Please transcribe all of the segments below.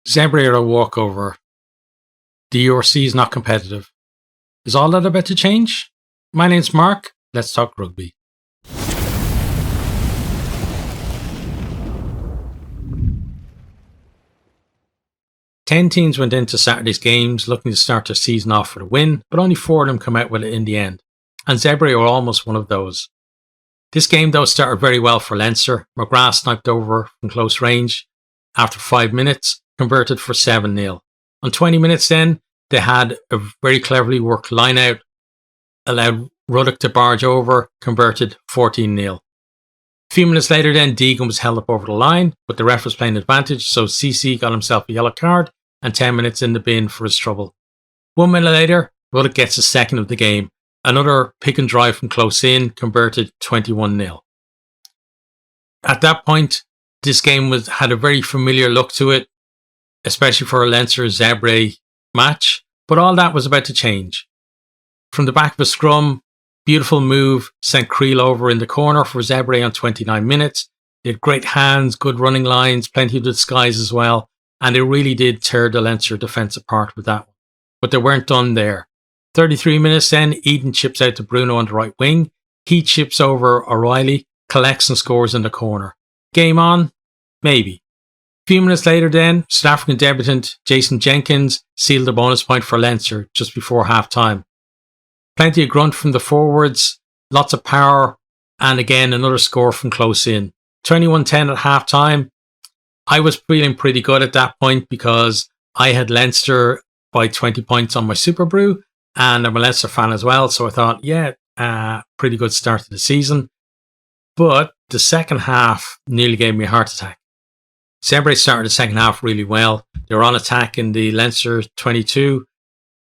Zebre are a walkover. The URC is not competitive. Is all that about to change? My name's Mark. Let's talk rugby. Ten teams went into Saturday's games looking to start their season off with a win, but only 4 of them come out with it in the end. And Zebre were almost one of those. This game, though, started very well for Leinster. McGrath sniped over from close range. After 5 minutes, converted for 7-0. On 20 minutes then, they had a very cleverly worked line out, allowed Ruddock to barge over, converted 14-0. A few minutes later then, Deegan was held up over the line, but the ref was playing advantage, so CC got himself a yellow card and 10 minutes in the bin for his trouble. 1 minute later, Ruddock gets a second of the game. Another pick and drive from close in, converted 21-0. At that point, this game had a very familiar look to it, especially for a Leinster-Zebre match, but all that was about to change. From the back of a scrum, beautiful move, sent Creel over in the corner for Zebre on 29 minutes. They had great hands, good running lines, plenty of disguise as well, and they really did tear the Leinster defence apart with that one. But they weren't done there. 33 minutes then, Eden chips out to Bruno on the right wing. He chips over O'Reilly, collects and scores in the corner. Game on? Maybe. A few minutes later then, South African debutant Jason Jenkins sealed the bonus point for Leinster just before half-time. Plenty of grunt from the forwards, lots of power, and again another score from close in. 21-10 at half-time. I was feeling pretty good at that point because I had Leinster by 20 points on my Super Brew, and I'm a Leinster fan as well, so I thought, pretty good start to the season. But the second half nearly gave me a heart attack. Zebre started the second half really well. They were on attack in the Leinster 22.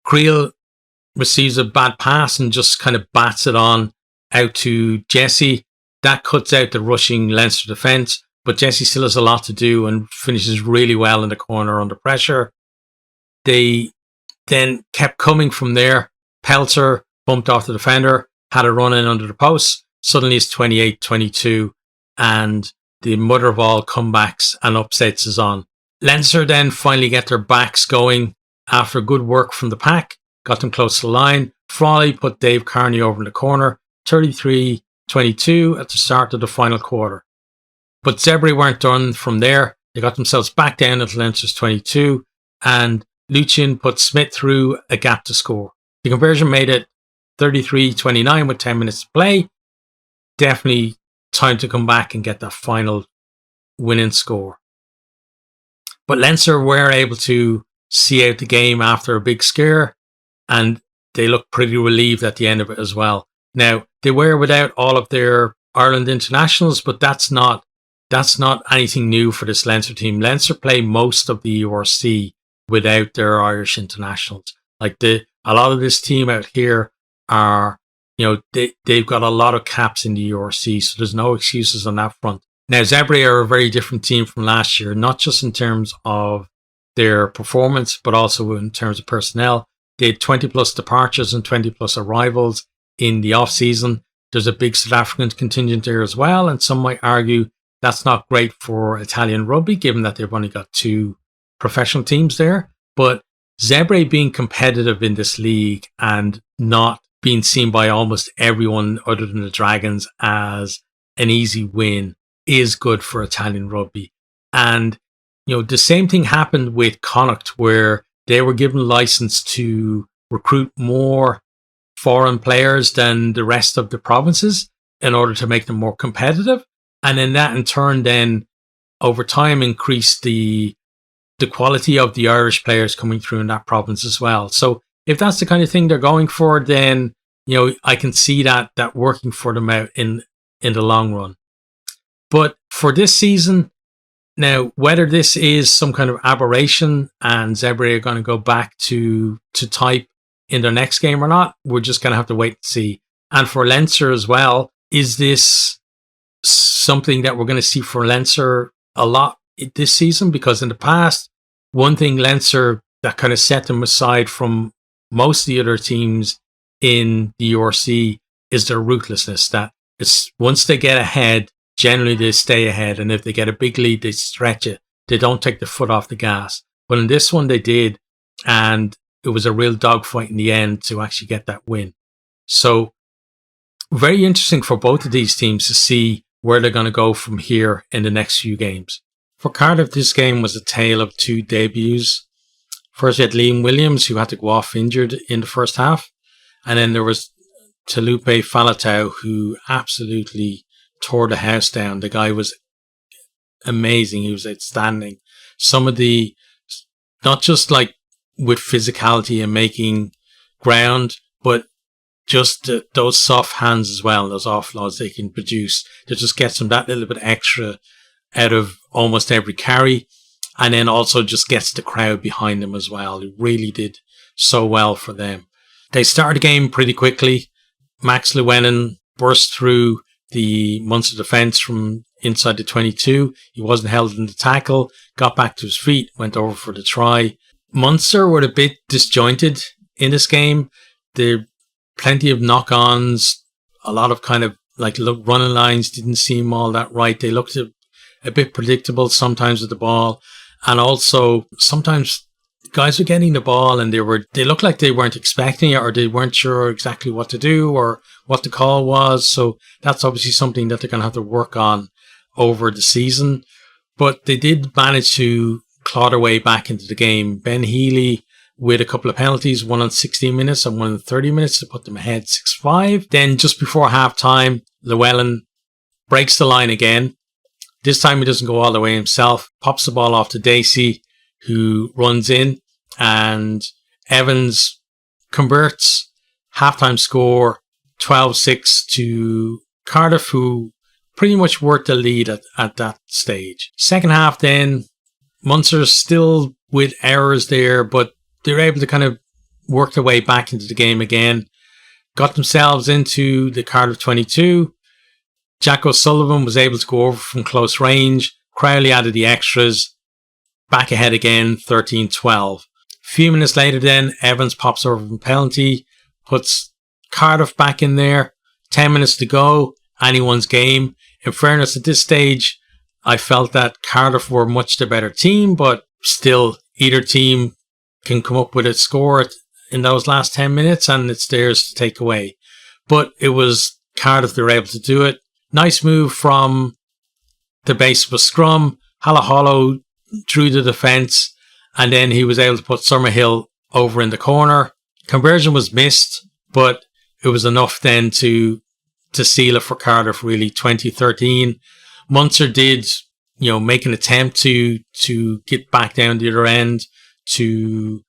Creel receives a bad pass and just kind of bats it on out to Jesse. That cuts out the rushing Leinster defence, but Jesse still has a lot to do and finishes really well in the corner under pressure. They then kept coming from there. Pelter bumped off the defender, had a run in under the post. Suddenly it's 28-22 and the mother of all comebacks and upsets is on. Leinster then finally get their backs going after good work from the pack, got them close to the line. Frawley put Dave Carney over in the corner, 33-22 at the start of the final quarter. But Zebre weren't done from there. They got themselves back down at Leinster's 22 and Lucian put Smith through a gap to score. The conversion made it 33-29 with 10 minutes to play. Definitely time to come back and get that final winning score. But Leinster were able to see out the game after a big scare, and they looked pretty relieved at the end of it as well. Now, they were without all of their Ireland internationals, but that's not anything new for this Leinster team. Leinster play most of the URC without their Irish internationals. Like a lot of this team out here are, they've got a lot of caps in the URC, so there's no excuses on that front. Now, Zebre are a very different team from last year, not just in terms of their performance, but also in terms of personnel. They had 20 plus departures and 20 plus arrivals in the off season. There's a big South African contingent there as well, and some might argue that's not great for Italian rugby, given that they've only got 2 professional teams there. But Zebre being competitive in this league and not being seen by almost everyone other than the Dragons as an easy win is good for Italian rugby. And, the same thing happened with Connacht, where they were given license to recruit more foreign players than the rest of the provinces in order to make them more competitive. And then that in turn then over time increased the quality of the Irish players coming through in that province as well. So if that's the kind of thing they're going for, then, I can see that working for them out in the long run. But for this season, now, whether this is some kind of aberration and Zebre are going to go back to type in their next game or not, we're just going to have to wait and see. And for Leinster as well, is this something that we're going to see for Leinster a lot this season? Because in the past, one thing Leinster that kind of set them aside from most of the other teams in the URC is their ruthlessness. That it's once they get ahead, generally they stay ahead, and if they get a big lead, they stretch it. They don't take the foot off the gas. But in this one, they did. And it was a real dogfight in the end to actually get that win. So very interesting for both of these teams to see where they're going to go from here in the next few games. For Cardiff, this game was a tale of two debuts. First, you had Liam Williams, who had to go off injured in the first half. And then there was Talupe Falatau, who absolutely tore the house down. The guy was amazing. He was outstanding. Some of the, not just like with physicality and making ground, but just those soft hands as well, those offloads they can produce, that just gets them that little bit extra out of almost every carry. And then also just gets the crowd behind them as well. It really did so well for them. They started the game pretty quickly. Max Llewellyn burst through the Munster defence from inside the 22. He wasn't held in the tackle, got back to his feet, went over for the try. Munster were a bit disjointed in this game. There were plenty of knock-ons, a lot of kind of like running lines didn't seem all that right. They looked a bit predictable sometimes with the ball. And also sometimes guys were getting the ball and they looked like they weren't expecting it, or they weren't sure exactly what to do or what the call was. So that's obviously something that they're going to have to work on over the season. But they did manage to claw their way back into the game. Ben Healy with a couple of penalties, one on 16 minutes and one on 30 minutes to put them ahead 6-5. Then just before half time, Llewellyn breaks the line again. This time he doesn't go all the way himself, pops the ball off to Dacey, who runs in, and Evans converts. Halftime score 12-6 to Cardiff, who pretty much worked the lead at that stage. Second half then, Munster still with errors there, but they're able to kind of work their way back into the game again. Got themselves into the Cardiff 22. Jack O'Sullivan was able to go over from close range. Crowley added the extras. Back ahead again, 13-12. A few minutes later then, Evans pops over from penalty, puts Cardiff back in there. 10 minutes to go, anyone's game. In fairness, at this stage, I felt that Cardiff were much the better team, but still, either team can come up with a score in those last 10 minutes and it's theirs to take away. But it was Cardiff that were able to do it. Nice move from the base of a scrum. Halaholo drew the defence, and then he was able to put Summerhill over in the corner. Conversion was missed, but it was enough then to seal it for Cardiff, really. 2013. Munster did, make an attempt to get back down the other end to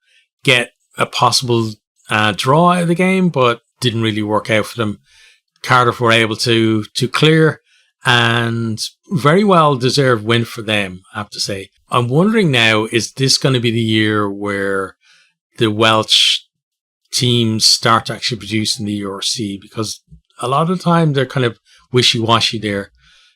get a possible draw out of the game, but didn't really work out for them. Cardiff were able to clear, and very well deserved win for them, I have to say. I'm wondering now, is this going to be the year where the Welsh teams start to actually produce in the URC? Because a lot of the time they're kind of wishy-washy there.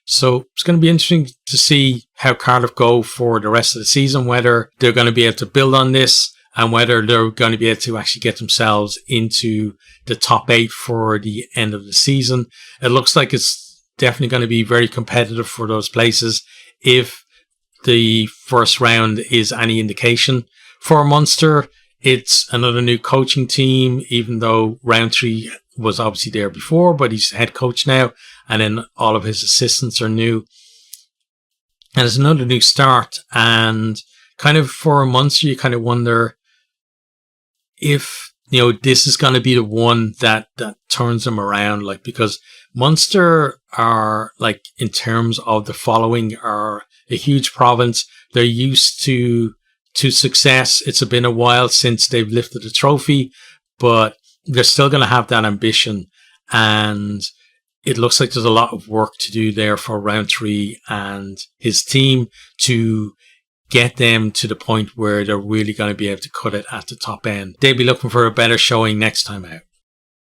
So it's going to be interesting to see how Cardiff go for the rest of the season, whether they're going to be able to build on this and whether they're going to be able to actually get themselves into the top 8 for the end of the season. It looks like it's definitely going to be very competitive for those places if the first round is any indication. For Munster, it's another new coaching team, even though Roundtree was obviously there before, but he's head coach now, and then all of his assistants are new. And it's another new start, and kind of for Munster, you kind of wonder if, this is going to be the one that turns them around, because Munster are, in terms of the following, are a huge province. They're used to success. It's been a while since they've lifted a trophy, but they're still going to have that ambition. And it looks like there's a lot of work to do there for Roundtree and his team to get them to the point where they're really going to be able to cut it at the top end. They'll be looking for a better showing next time out.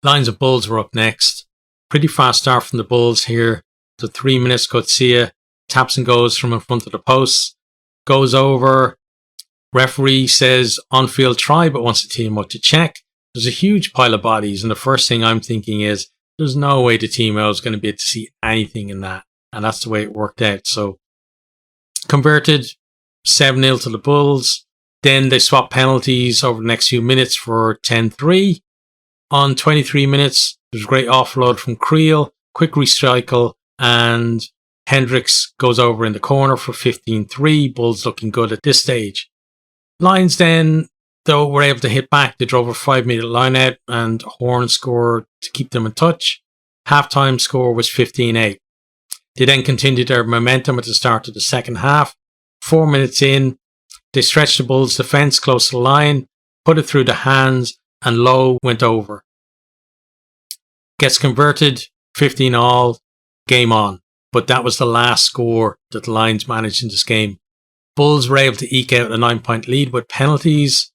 Lions of Bulls were up next. Pretty fast start from the Bulls here. So 3 minutes, Coetzee taps and goes from in front of the posts. Goes over. Referee says on-field try, but wants the team out to check. There's a huge pile of bodies, and the first thing I'm thinking is there's no way the team out is going to be able to see anything in that. And that's the way it worked out. So converted 7-0 to the Bulls. Then they swapped penalties over the next few minutes for 10-3. On 23 minutes, there's a great offload from Creel, quick recycle, and Hendricks goes over in the corner for 15-3. Bulls looking good at this stage. Lions then, though, were able to hit back. They drove a 5-minute line out and Horn scored to keep them in touch. Halftime score was 15-8. They then continued their momentum at the start of the second half. 4 minutes in, they stretched the Bulls' defence close to the line, put it through the hands, and Lowe went over. Gets converted, 15-all, game on. But that was the last score that the Lions managed in this game. Bulls were able to eke out a 9-point lead with penalties.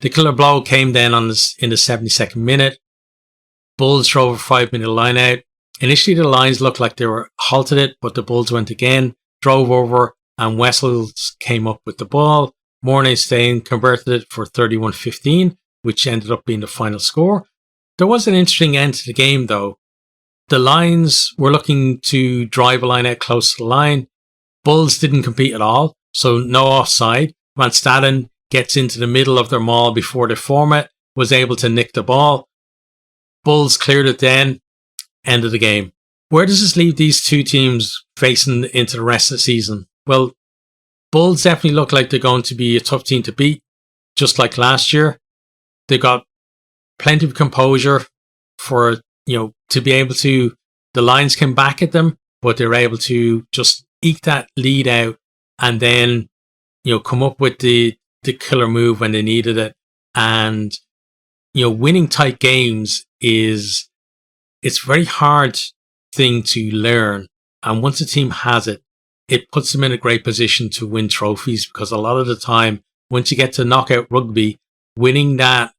The killer blow came then in the 72nd minute. Bulls drove a 5-minute line out. Initially, the Lions looked like they were halted it, but the Bulls went again, drove over, and Wessels came up with the ball. Mornay-Stain converted it for 31-15, which ended up being the final score. There was an interesting end to the game, though. The Lions were looking to drive a line out close to the line. Bulls didn't compete at all, so no offside. Van Staden gets into the middle of their maul before they form it, was able to nick the ball. Bulls cleared it then, end of the game. Where does this leave these two teams facing into the rest of the season? Well, Bulls definitely look like they're going to be a tough team to beat, just like last year. They've got plenty of composure for, to be able to, the Lions came back at them, but they're able to just eke that lead out and then, come up with the killer move when they needed it. And, winning tight games it's a very hard thing to learn. And once a team has it, it puts them in a great position to win trophies, because a lot of the time, once you get to knockout rugby, winning that,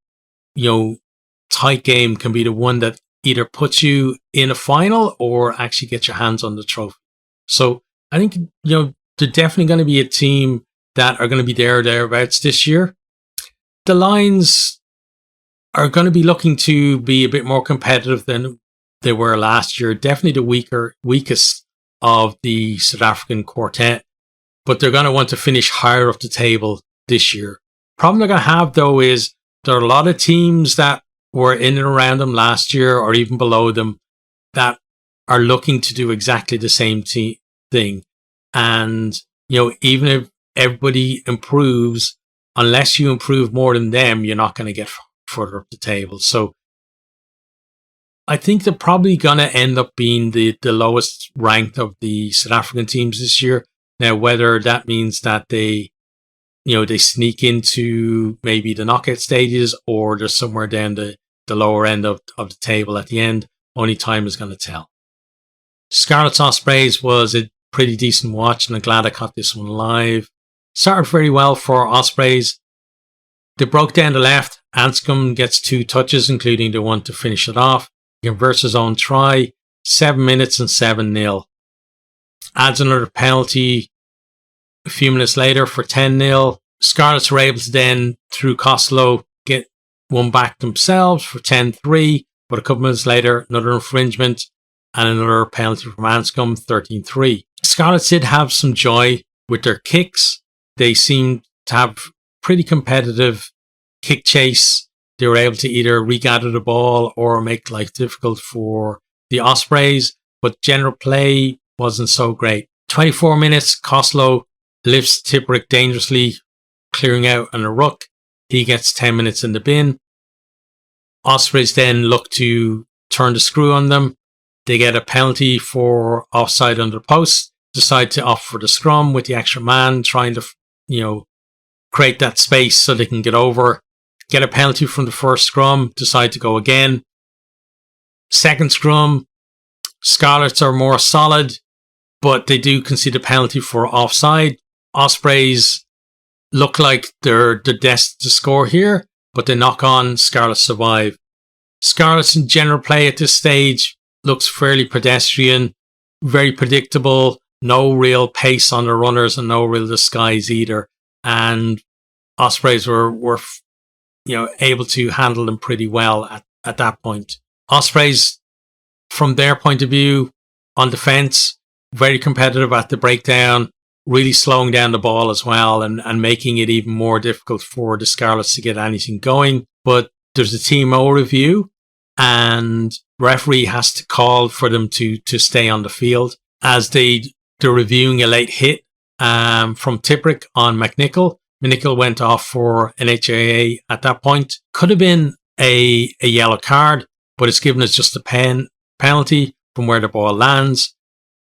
tight game can be the one that either puts you in a final or actually get your hands on the trophy. So I think, they're definitely going to be a team that are going to be thereabouts this year. The Lions are going to be looking to be a bit more competitive than they were last year. Definitely the weakest of the South African quartet, but they're going to want to finish higher up the table this year. Problem they're going to have, though, is there are a lot of teams that were in and around them last year or even below them that are looking to do exactly the same thing. And, even if everybody improves, unless you improve more than them, you're not going to get further up the table. So I think they're probably going to end up being the lowest ranked of the South African teams this year. Now, whether that means that they sneak into maybe the knockout stages or they're somewhere down the lower end of the table at the end, only time is going to tell. Scarlets Ospreys was a pretty decent watch, and I'm glad I caught this one live. Started very well for Ospreys. They broke down the left. Anscombe gets 2 touches, including the one to finish it off. He converts his own try. 7 minutes and 7-0. Adds another penalty a few minutes later for 10-0. Scarlets were able to then, through Costello, get one back themselves for 10-3. But a couple minutes later, another infringement and another penalty from Anscombe, 13-3. Scarlets did have some joy with their kicks. They seemed to have pretty competitive kick chase. They were able to either regather the ball or make life difficult for the Ospreys, but general play wasn't so great. 24 minutes, Costello lifts Tipperick dangerously, clearing out on a ruck. He gets 10 minutes in the bin. Ospreys then look to turn the screw on them. They get a penalty for offside under post, decide to opt for the scrum with the extra man, trying to, create that space so they can get over. Get a penalty from the first scrum, decide to go again. Second scrum, Scarlets are more solid, but they do concede a penalty for offside. Ospreys look like they're destined to score here, but they knock on. Scarlets survive. Scarlets in general play at this stage looks fairly pedestrian, very predictable, no real pace on the runners and no real disguise either. And Ospreys were able to handle them pretty well at that point. Ospreys, from their point of view, on defence, very competitive at the breakdown, really slowing down the ball as well and making it even more difficult for the Scarlets to get anything going. But there's a TMO review, and referee has to call for them to stay on the field as they're reviewing a late hit from Tipperick on McNichol. McNichol went off for an HIA at that point. Could have been a yellow card, but it's given us just a penalty from where the ball lands.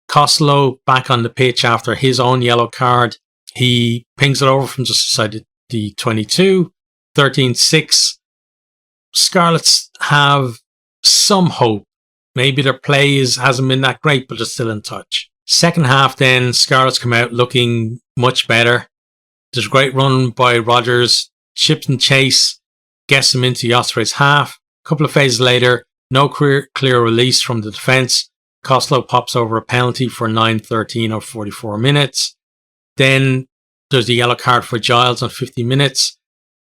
Costello back on the pitch after his own yellow card. He pings it over from just inside the 22. 13-6. Scarlets have some hope. Maybe their play hasn't been that great, but they're still in touch. Second half then, Scarlets come out looking much better. There's a great run by Rodgers. Chips and chase gets them into the Ospreys half. A couple of phases later, no clear release from the defence. Costello pops over a penalty for 9:13 or 44 minutes. Then there's the yellow card for Giles on 50 minutes.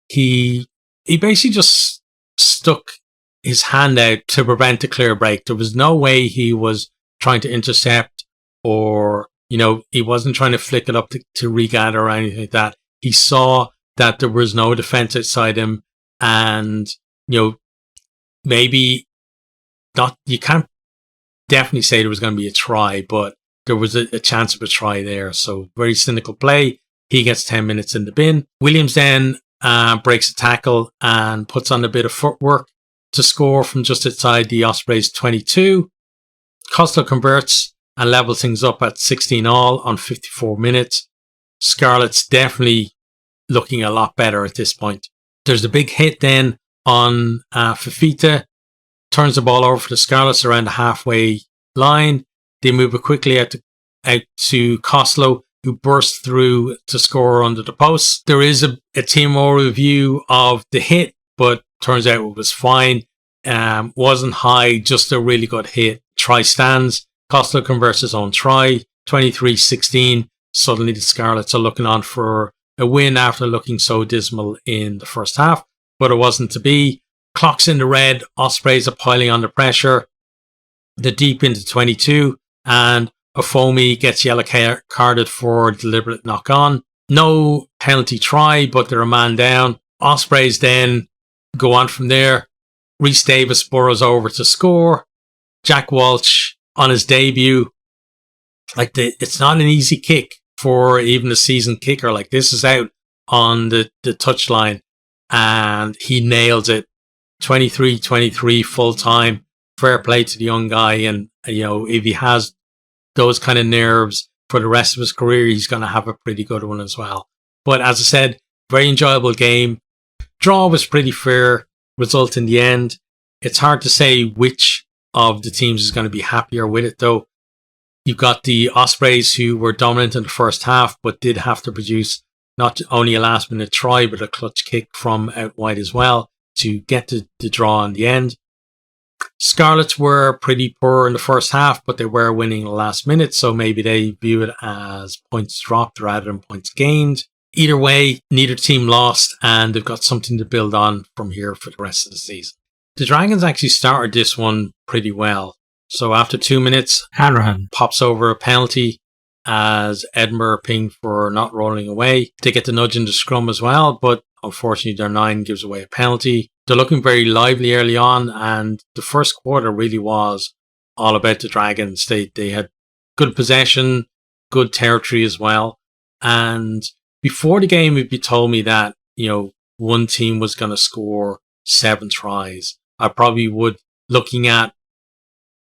He basically just stuck his hand out to prevent a clear break. There was no way he was trying to intercept or, he wasn't trying to flick it up to regather or anything like that. He saw that there was no defence outside him and, maybe not, you can't definitely say there was going to be a try, but there was a chance of a try there. So very cynical play. He gets 10 minutes in the bin. Williams then breaks a tackle and puts on a bit of footwork to score from just outside the Ospreys 22. Costello converts and levels things up at 16-all on 54 minutes. Scarlets definitely looking a lot better at this point. There's a big hit then on Fafita. Turns the ball over for the Scarlets around the halfway line. They move it quickly out to Costello, who bursts through to score under the post. There is a TMO review of the hit, but turns out it was fine. Wasn't high, just a really good hit. Try stands. Costello converts his own try. 23-16. Suddenly the Scarlets are looking on for a win after looking so dismal in the first half, but it wasn't to be. Clock's in the red. Ospreys are piling under pressure. They're deep into 22, and Ofomi gets yellow carded for deliberate knock on. No penalty try, but they're a man down. Ospreys then go on from there. Rhys Davis burrows over to score. Jack Walsh on his debut. It's not an easy kick for even a seasoned kicker. This is out on the touchline, and he nails it. 23-23 full time. Fair play to the young guy, and if he has those kind of nerves for the rest of his career, he's going to have a pretty good one as well. But as I said, very enjoyable game. Draw was pretty fair result in the end. It's hard to say which of the teams is going to be happier with it, though. You've got the Ospreys, who were dominant in the first half, but did have to produce not only a last minute try, but a clutch kick from out wide as well to get the draw in the end. Scarlets were pretty poor in the first half, but they were winning the last minute, so maybe they view it as points dropped rather than points gained. Either way, neither team lost, and they've got something to build on from here for the rest of the season. The Dragons actually started this one pretty well. So after 2 minutes, Hanrahan pops over a penalty as Edinburgh pinged for not rolling away. They get the nudge in the scrum as well, but unfortunately their 9 gives away a penalty. They're looking very lively early on, and the first quarter really was all about the Dragons. They had good possession, good territory as well. And before the game, if you told me that, one team was going to score 7 tries, I probably would, looking at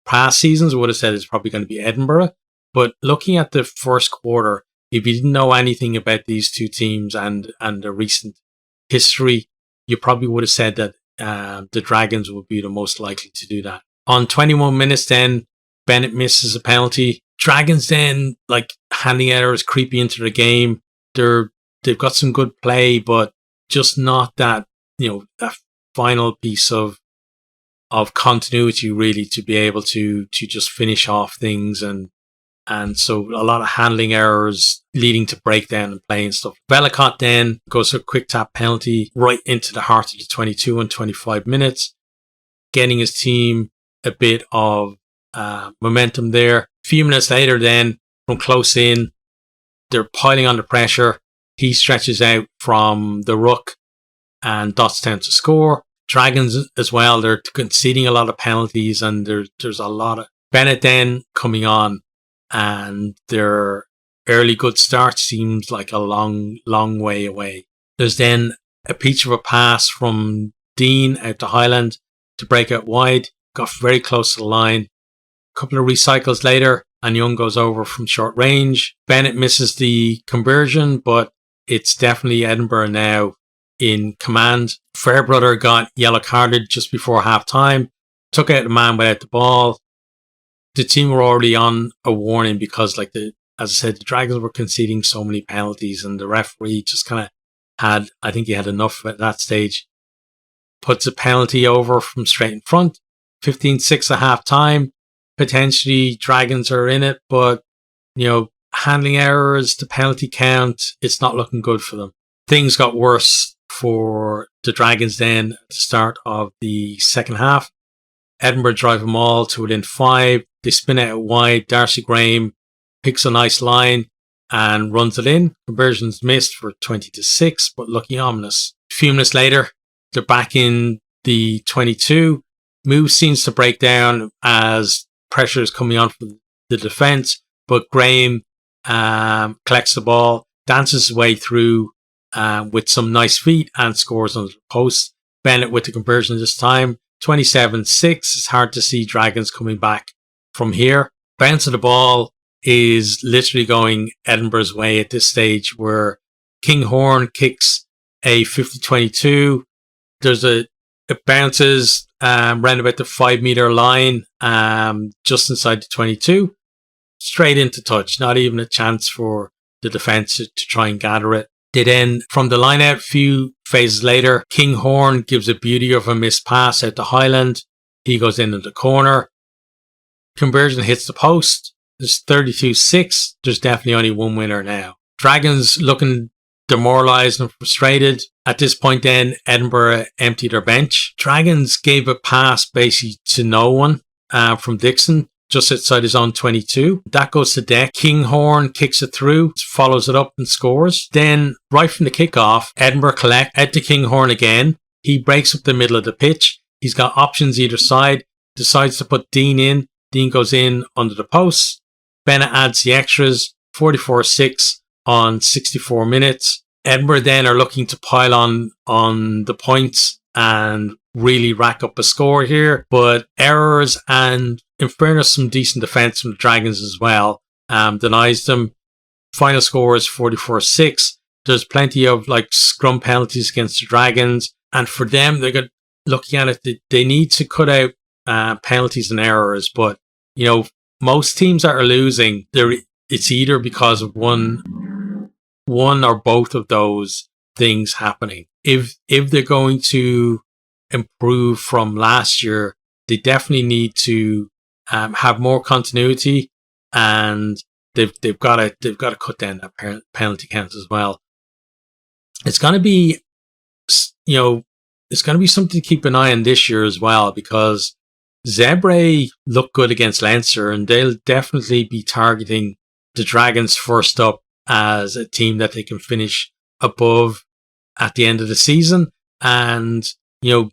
past seasons, I would have said it's probably going to be Edinburgh. But looking at the first quarter, if you didn't know anything about these two teams and the recent history, you probably would have said that the Dragons would be the most likely to do that. On 21 minutes then, Bennett misses a penalty. Dragons then, handing errors creepy into the game. They've got some good play, but just not that, that final piece of continuity really to be able to just finish off things, and so a lot of handling errors leading to breakdown and play and stuff. Bellicott then goes for a quick tap penalty right into the heart of the 22 and 25 minutes, getting his team a bit of momentum there. A few minutes later then, from close in, they're piling under pressure. He stretches out from the ruck and dots down to score. Dragons as well, they're conceding a lot of penalties, and there's a lot of Bennett then coming on, and their early good start seems like a long way away. There's then a peach of a pass from Dean out to Highland to break out wide, got very close to the line. A couple of recycles later, and Young goes over from short range. Bennett misses the conversion, but it's definitely Edinburgh now in command. Fairbrother got yellow carded just before half time, took out the man without the ball. The team were already on a warning because, as I said, the Dragons were conceding so many penalties, and the referee just kind of I think he had enough at that stage. Puts a penalty over from straight in front. 15-6 at half time. Potentially Dragons are in it, but handling errors, the penalty count, it's not looking good for them. Things got worse for the Dragons then at the start of the second half. Edinburgh drive them all to within 5. They spin out wide. Darcy Graham picks a nice line and runs it in. Conversion's missed for 20-6, but looking ominous. A few minutes later, they're back in the 22. Move seems to break down as pressure is coming on from the defence, but Graham collects the ball, dances his way through with some nice feet and scores under the post. Bennett with the conversion this time. 27-6. It's hard to see Dragons coming back from here. Bounce of the ball is literally going Edinburgh's way at this stage, where Kinghorn kicks a 50-22. It bounces round about the 5 metre line, just inside the 22. Straight into touch. Not even a chance for the defence to try and gather it. They then, from the line out, few phases later, Kinghorn gives a beauty of a missed pass out to Highland. He goes into the corner. Conversion hits the post. There's 32-6. There's definitely only one winner now. Dragons looking demoralised and frustrated. At this point then, Edinburgh emptied their bench. Dragons gave a pass basically to no one from Dixon, just outside his own 22. That goes to deck. Kinghorn kicks it through, follows it up and scores. Then, right from the kickoff, Edinburgh collect out to Kinghorn again. He breaks up the middle of the pitch. He's got options either side. Decides to put Dean in. Dean goes in under the post. Bennett adds the extras. 44-6 on 64 minutes. Edinburgh then are looking to pile on the points and really rack up a score here. But errors and, in fairness, some decent defence from the Dragons as well denies them. Final score is 44-6. There's plenty of scrum penalties against the Dragons. And for them, they're looking at it, they need to cut out penalties and errors. But, most teams that are losing, it's either because of one or both of those things happening. If they're going to improve from last year, they definitely need to have more continuity, and they've got to cut down that penalty count as well. It's going to be something to keep an eye on this year as well, because Zebre look good against Leinster, and they'll definitely be targeting the Dragons first up as a team that they can finish above at the end of the season. And,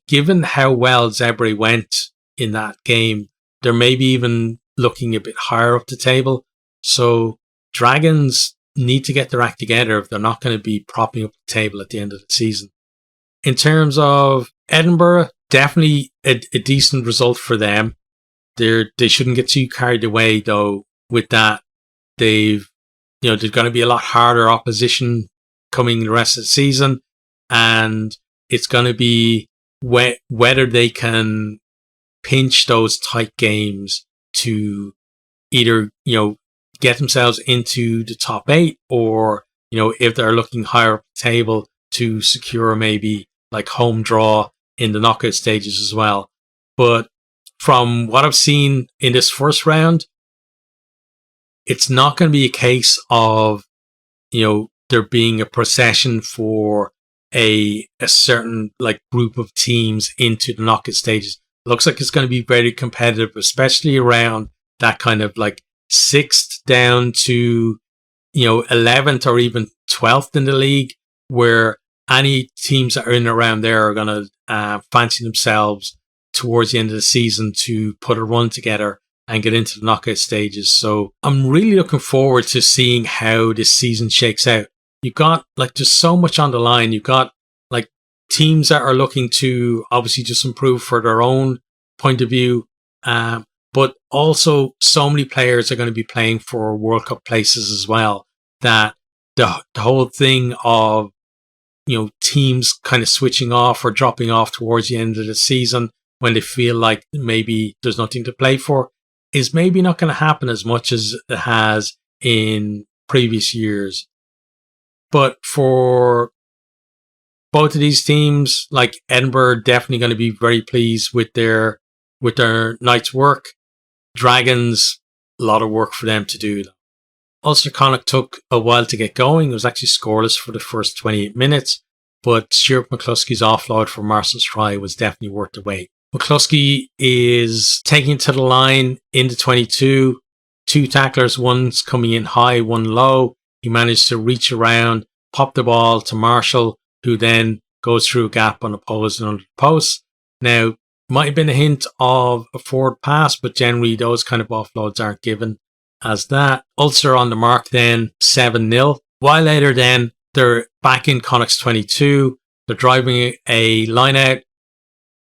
given how well Zebre went in that game, they're maybe even looking a bit higher up the table. So Dragons need to get their act together if they're not going to be propping up the table at the end of the season. In terms of Edinburgh, definitely a decent result for them. They shouldn't get too carried away though with that. There's going to be a lot harder opposition coming the rest of the season, and it's going to be whether they can pinch those tight games to either get themselves into the top 8, or if they're looking higher up the table to secure maybe home draw in the knockout stages as well. But from what I've seen in this first round, it's not going to be a case of there being a procession for a certain group of teams into the knockout stages. It looks like it's going to be very competitive, especially around that kind of 6th down to 11th or even 12th in the league, where any teams that are in and around there are going to fancy themselves towards the end of the season to put a run together and get into the knockout stages. So I'm really looking forward to seeing how this season shakes out. You've got just so much on the line. You've got teams that are looking to obviously just improve for their own point of view. But also so many players are going to be playing for World Cup places as well, that the whole thing of, teams kind of switching off or dropping off towards the end of the season when they feel like maybe there's nothing to play for is maybe not going to happen as much as it has in previous years. But for both of these teams, Edinburgh, definitely going to be very pleased with their night's work. Dragons, a lot of work for them to do. Ulster Connacht took a while to get going. It was actually scoreless for the first 28 minutes, but Stuart McCluskey's offload for Marcel's try was definitely worth the wait. McCluskey is taking it to the line in the 22. 2 tacklers, one's coming in high, one low. He managed to reach around, pop the ball to Marshall, who then goes through a gap on the post and under the post. Now, might have been a hint of a forward pass, but generally those kind of offloads aren't given as that. Ulster on the mark then, 7-0. While later then, they're back in Connacht's 22. They're driving a line out.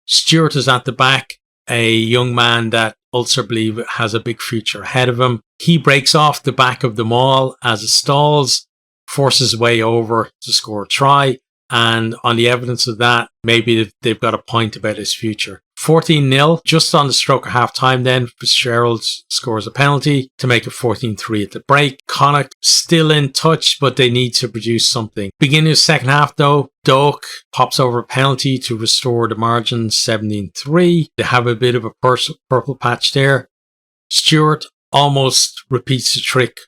Stewart is at the back, a young man that Ulster believe has a big future ahead of him. He breaks off the back of them all as it stalls, forces his way over to score a try. And on the evidence of that, maybe they've got a point about his future. 14-0, just on the stroke of half time then, Fitzgerald scores a penalty to make it 14-3 at the break. Connacht still in touch, but they need to produce something. Beginning of the second half though, Doak pops over a penalty to restore the margin 17-3. They have a bit of a purple patch there. Stewart almost repeats the trick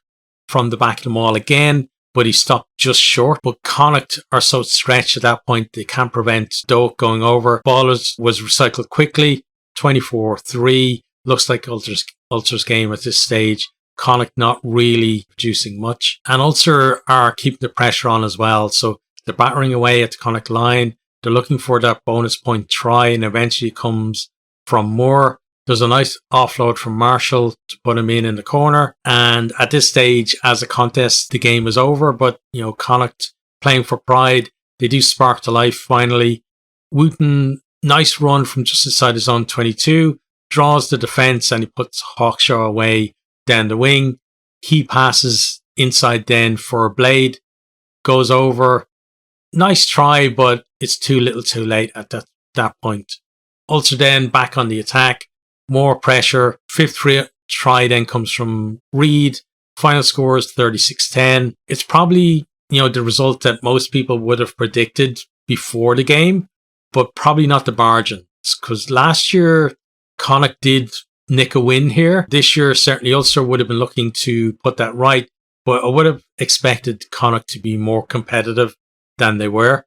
from the back of the maul again, but he stopped just short. But Connacht are so stretched at that point, they can't prevent Doak going over. Ball was recycled quickly, 24-3. Looks like Ulster's game at this stage. Connacht not really producing much. And Ulster are keeping the pressure on as well. So they're battering away at the Connacht line. They're looking for that bonus point try, and eventually it comes from Moore. There's a nice offload from Marshall to put him in the corner. And at this stage, as a contest, the game is over. But, Connacht playing for pride. They do spark to life finally. Wooten, nice run from just inside his own 22. Draws the defence and he puts Hawkshaw away down the wing. He passes inside then for Blade. Goes over. Nice try, but it's too little too late at that point. Ulster then back on the attack. More pressure. Fifth try then comes from Reid. Final score is 36-10. It's probably, the result that most people would have predicted before the game, but probably not the margins. Because last year, Connacht did nick a win here. This year, certainly Ulster would have been looking to put that right, but I would have expected Connacht to be more competitive than they were.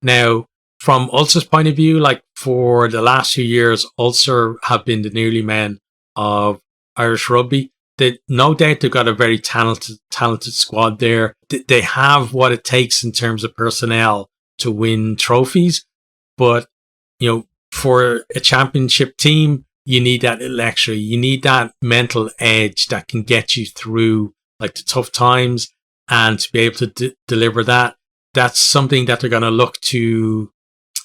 Now, from Ulster's point of view, for the last few years, Ulster have been the nearly men of Irish rugby. No doubt they've got a very talented squad there. They have what it takes in terms of personnel to win trophies. But, for a championship team, you need that little extra. You need that mental edge that can get you through the tough times, and to be able to deliver that. That's something that they're going to look to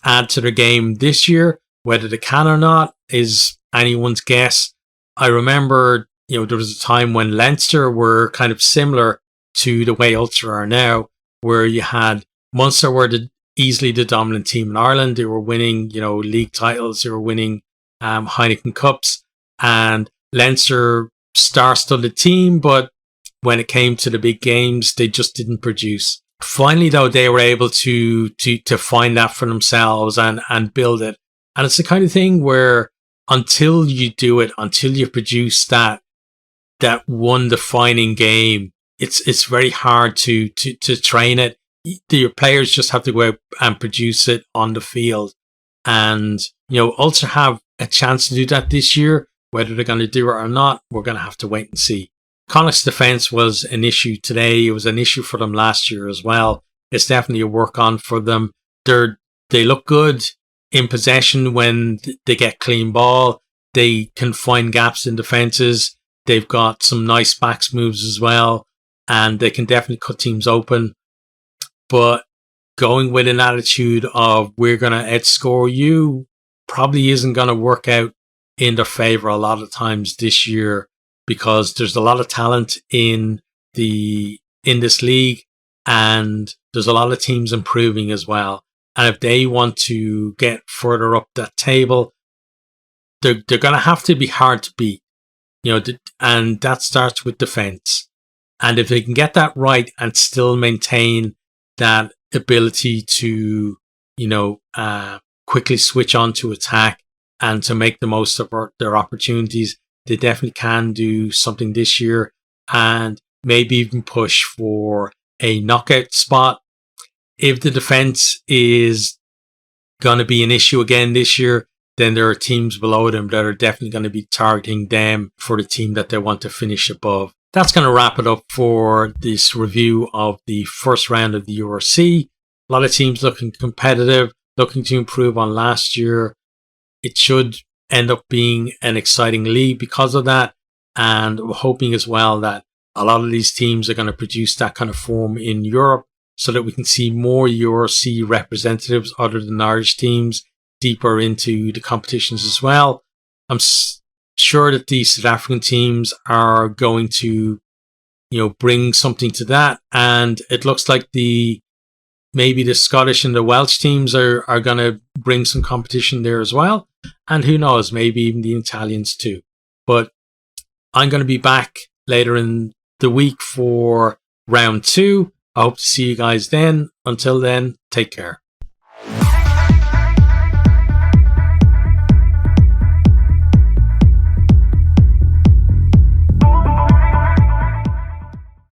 add to their game this year. Whether they can or not is anyone's guess. I remember, there was a time when Leinster were kind of similar to the way Ulster are now, where you had Munster were easily the dominant team in Ireland. They were winning, league titles. They were winning Heineken Cups, and Leinster star-studded team, but when it came to the big games, they just didn't produce. Finally, though, they were able to find that for themselves and build it. And it's the kind of thing where until you do it, until you produce that one defining game, it's very hard to train it. Your players just have to go out and produce it on the field. And, Ulster have a chance to do that this year. Whether they're going to do it or not, we're going to have to wait and see. Connacht's defence was an issue today. It was an issue for them last year as well. It's definitely a work on for them. They look good in possession when they get clean ball. They can find gaps in defences. They've got some nice backs moves as well, and they can definitely cut teams open. But going with an attitude of we're going to outscore you probably isn't going to work out in their favour a lot of times this year, because there's a lot of talent in this league, and there's a lot of teams improving as well. And if they want to get further up that table, they're going to have to be hard to beat, and that starts with defense. And if they can get that right and still maintain that ability to, quickly switch on to attack and to make the most of their opportunities, they definitely can do something this year, and maybe even push for a knockout spot. If the defense is going to be an issue again this year, then there are teams below them that are definitely going to be targeting them for the team that they want to finish above. That's going to wrap it up for this review of the first round of the URC. A lot of teams looking competitive, looking to improve on last year. It should end up being an exciting league because of that. And we're hoping as well that a lot of these teams are going to produce that kind of form in Europe, so that we can see more URC representatives other than Irish teams deeper into the competitions as well. I'm sure that the South African teams are going to, bring something to that. And it looks like maybe the Scottish and the Welsh teams are going to bring some competition there as well. And who knows, maybe even the Italians too. But I'm going to be back later in the week for round 2. I hope to see you guys then. Until then, take care.